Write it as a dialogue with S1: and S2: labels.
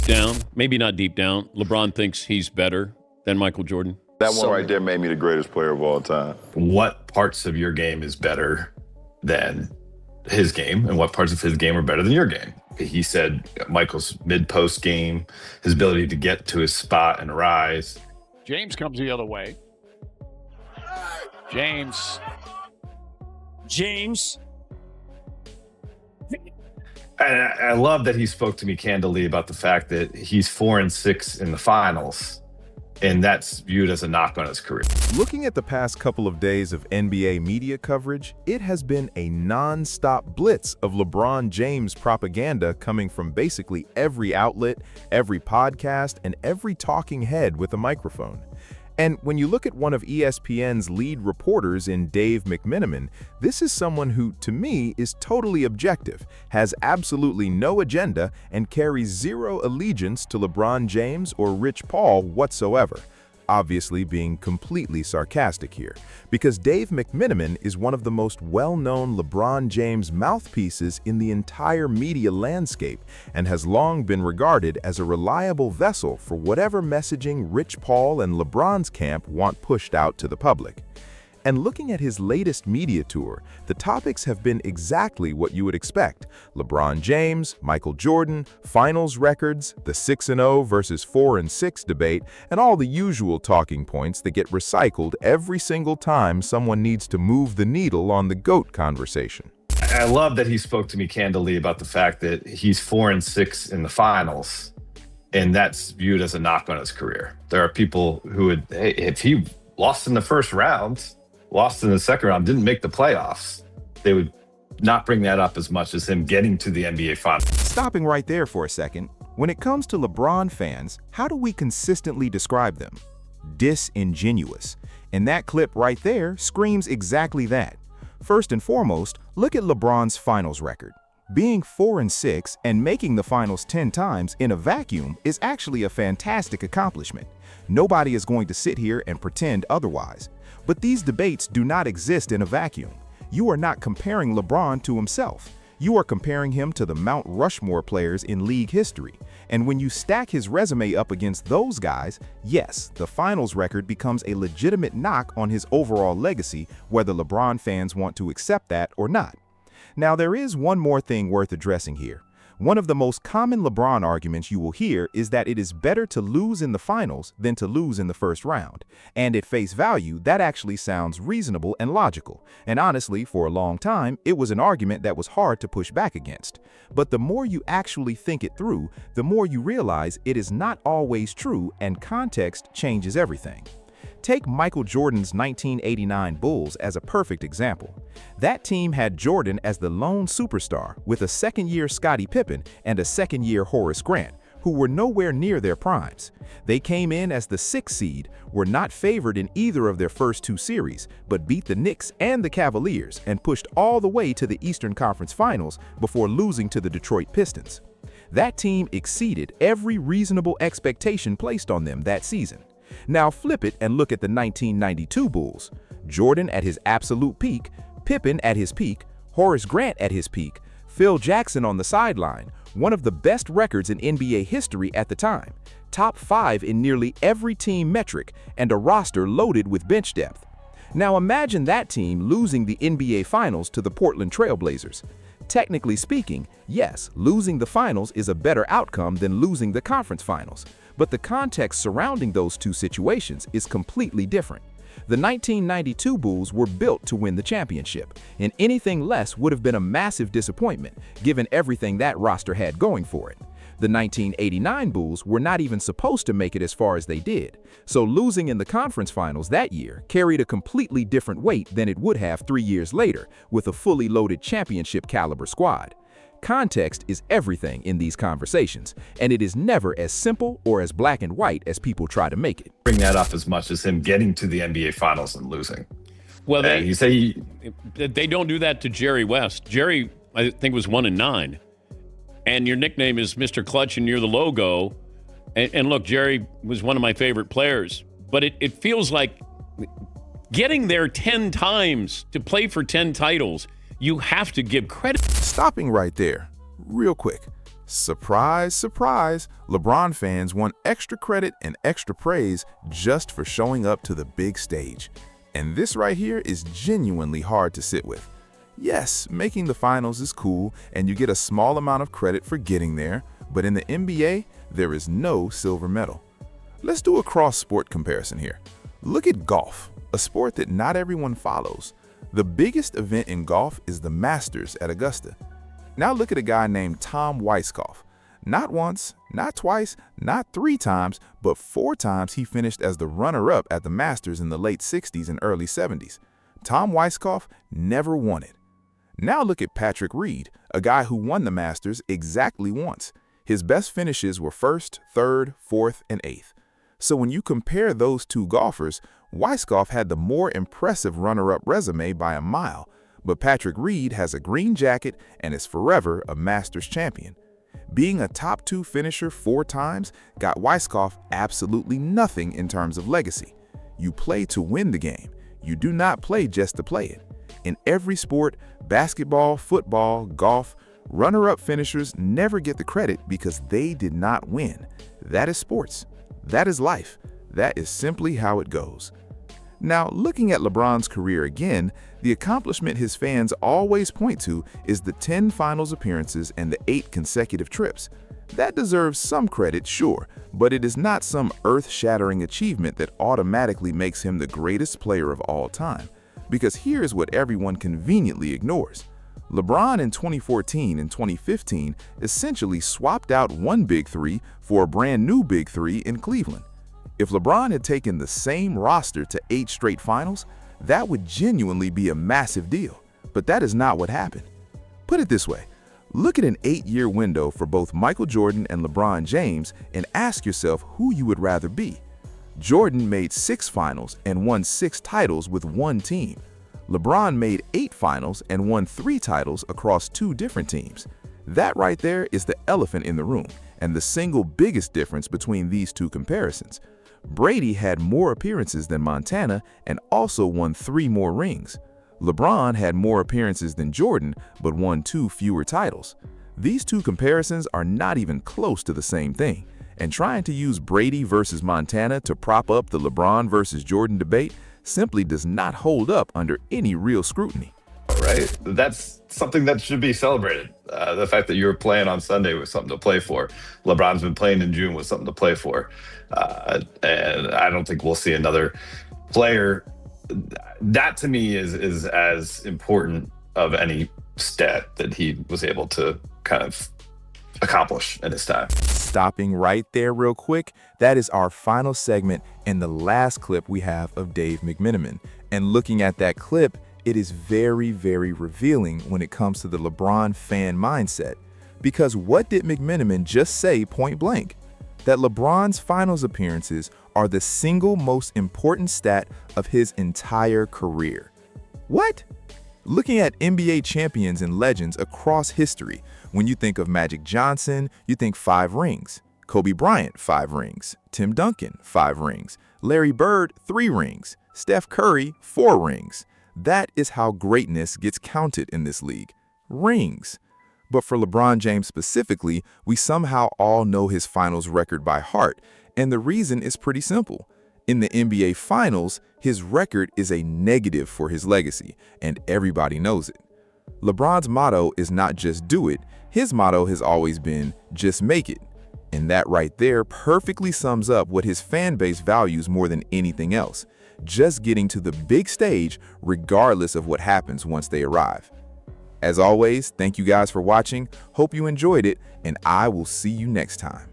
S1: down, maybe not deep down, LeBron thinks he's better than Michael Jordan?
S2: That one right there made me the greatest player of all time.
S3: What parts of your game is better than his game, and what parts of his game are better than your game? He said Michael's mid-post game, his ability to get to his spot and rise.
S4: James comes the other way. James.
S3: And I love that he spoke to me candidly about the fact that he's 4-6 in the finals, and that's viewed as a knock on his career.
S5: Looking at the past couple of days of NBA media coverage, it has been a non-stop blitz of LeBron James propaganda coming from basically every outlet, every podcast, and every talking head with a microphone. And when you look at one of ESPN's lead reporters in Dave McMenamin, this is someone who, to me, is totally objective, has absolutely no agenda, and carries zero allegiance to LeBron James or Rich Paul whatsoever. Obviously being completely sarcastic here, because Dave McMenamin is one of the most well-known LeBron James mouthpieces in the entire media landscape and has long been regarded as a reliable vessel for whatever messaging Rich Paul and LeBron's camp want pushed out to the public. And looking at his latest media tour, the topics have been exactly what you would expect. LeBron James, Michael Jordan, finals records, the 6-0 versus 4-6 debate, and all the usual talking points that get recycled every single time someone needs to move the needle on the GOAT conversation.
S3: I love that he spoke to me candidly about the fact that he's 4-6 in the finals, and that's viewed as a knock on his career. There are people who would, hey, if he lost in the first round, lost in the second round, didn't make the playoffs, they would not bring that up as much as him getting to the NBA Finals.
S5: Stopping right there for a second, when it comes to LeBron fans, how do we consistently describe them? Disingenuous. And that clip right there screams exactly that. First and foremost, look at LeBron's finals record. Being 4-6 and making the finals 10 times in a vacuum is actually a fantastic accomplishment. Nobody is going to sit here and pretend otherwise. But these debates do not exist in a vacuum. You are not comparing LeBron to himself. You are comparing him to the Mount Rushmore players in league history. And when you stack his resume up against those guys, yes, the finals record becomes a legitimate knock on his overall legacy, whether LeBron fans want to accept that or not. Now, there is one more thing worth addressing here. One of the most common LeBron arguments you will hear is that it is better to lose in the finals than to lose in the first round. And at face value, that actually sounds reasonable and logical. And honestly, for a long time, it was an argument that was hard to push back against. But the more you actually think it through, the more you realize it is not always true, and context changes everything. Take Michael Jordan's 1989 Bulls as a perfect example. That team had Jordan as the lone superstar with a second-year Scottie Pippen and a second-year Horace Grant, who were nowhere near their primes. They came in as the 6th seed, were not favored in either of their first 2 series, but beat the Knicks and the Cavaliers and pushed all the way to the Eastern Conference Finals before losing to the Detroit Pistons. That team exceeded every reasonable expectation placed on them that season. Now flip it and look at the 1992 Bulls. Jordan at his absolute peak, Pippen at his peak, Horace Grant at his peak, Phil Jackson on the sideline, one of the best records in NBA history at the time, top 5 in nearly every team metric, and a roster loaded with bench depth. Now imagine that team losing the NBA Finals to the Portland Trail Blazers. Technically speaking, yes, losing the finals is a better outcome than losing the conference finals, but the context surrounding those two situations is completely different. The 1992 Bulls were built to win the championship, and anything less would have been a massive disappointment, given everything that roster had going for it. The 1989 Bulls were not even supposed to make it as far as they did, so losing in the conference finals that year carried a completely different weight than it would have 3 years later with a fully loaded championship caliber squad. Context is everything in these conversations, and it is never as simple or as black and white as people try to make it.
S3: Bring that up as much as him getting to the NBA Finals and losing.
S1: Well,
S3: they
S1: don't do that to Jerry West. Jerry, I think, was 1-9. And your nickname is Mr. Clutch and you're the logo. And look, Jerry was one of my favorite players. But it feels like getting there 10 times to play for 10 titles, you have to give credit.
S5: Stopping right there, real quick. Surprise, surprise, LeBron fans want extra credit and extra praise just for showing up to the big stage. And this right here is genuinely hard to sit with. Yes, making the finals is cool and you get a small amount of credit for getting there, but in the NBA, there is no silver medal. Let's do a cross-sport comparison here. Look at golf, a sport that not everyone follows. The biggest event in golf is the Masters at Augusta. Now look at a guy named Tom Weiskopf. Not once, not twice, not 3 times, but 4 times he finished as the runner-up at the Masters in the late 60s and early 70s. Tom Weiskopf never won it. Now look at Patrick Reed, a guy who won the Masters exactly once. His best finishes were 1st, 3rd, 4th, and 8th. So when you compare those two golfers, Weiskopf had the more impressive runner-up resume by a mile, but Patrick Reed has a green jacket and is forever a Masters champion. Being a top 2 finisher 4 times got Weiskopf absolutely nothing in terms of legacy. You play to win the game. You do not play just to play it. In every sport, basketball, football, golf, runner-up finishers never get the credit because they did not win. That is sports. That is life. That is simply how it goes. Now, looking at LeBron's career again, the accomplishment his fans always point to is the 10 finals appearances and the 8 consecutive trips. That deserves some credit, sure, but it is not some earth-shattering achievement that automatically makes him the greatest player of all time. Because here's what everyone conveniently ignores. LeBron in 2014 and 2015 essentially swapped out one Big Three for a brand new Big Three in Cleveland. If LeBron had taken the same roster to 8 straight finals, that would genuinely be a massive deal. But that is not what happened. Put it this way, look at an 8-year window for both Michael Jordan and LeBron James and ask yourself who you would rather be. Jordan made 6 finals and won 6 titles with one team. LeBron made 8 finals and won 3 titles across 2 different teams. That right there is the elephant in the room and the single biggest difference between these two comparisons. Brady had more appearances than Montana and also won 3 more rings. LeBron had more appearances than Jordan but won 2 fewer titles. These two comparisons are not even close to the same thing, and trying to use Brady versus Montana to prop up the LeBron versus Jordan debate simply does not hold up under any real scrutiny.
S3: Right? That's something that should be celebrated. The fact that you're playing on Sunday was something to play for. LeBron's been playing in June was something to play for. And I don't think we'll see another player. That to me is as important of any stat that he was able to kind of accomplish in his time.
S5: Stopping right there real quick, that is our final segment and the last clip we have of Dave McMenamin. And looking at that clip, it is very, very revealing when it comes to the LeBron fan mindset. Because what did McMenamin just say point blank? That LeBron's finals appearances are the single most important stat of his entire career. What? Looking at NBA champions and legends across history, when you think of Magic Johnson, you think 5 rings. Kobe Bryant, 5 rings. Tim Duncan, 5 rings. Larry Bird, 3 rings. Steph Curry, 4 rings. That is how greatness gets counted in this league. Rings. But for LeBron James specifically, we somehow all know his finals record by heart, and the reason is pretty simple. In the NBA Finals, his record is a negative for his legacy, and everybody knows it. LeBron's motto is not just do it, his motto has always been just make it. And that right there perfectly sums up what his fan base values more than anything else. Just getting to the big stage regardless of what happens once they arrive. As always, thank you guys for watching. Hope you enjoyed it, and I will see you next time.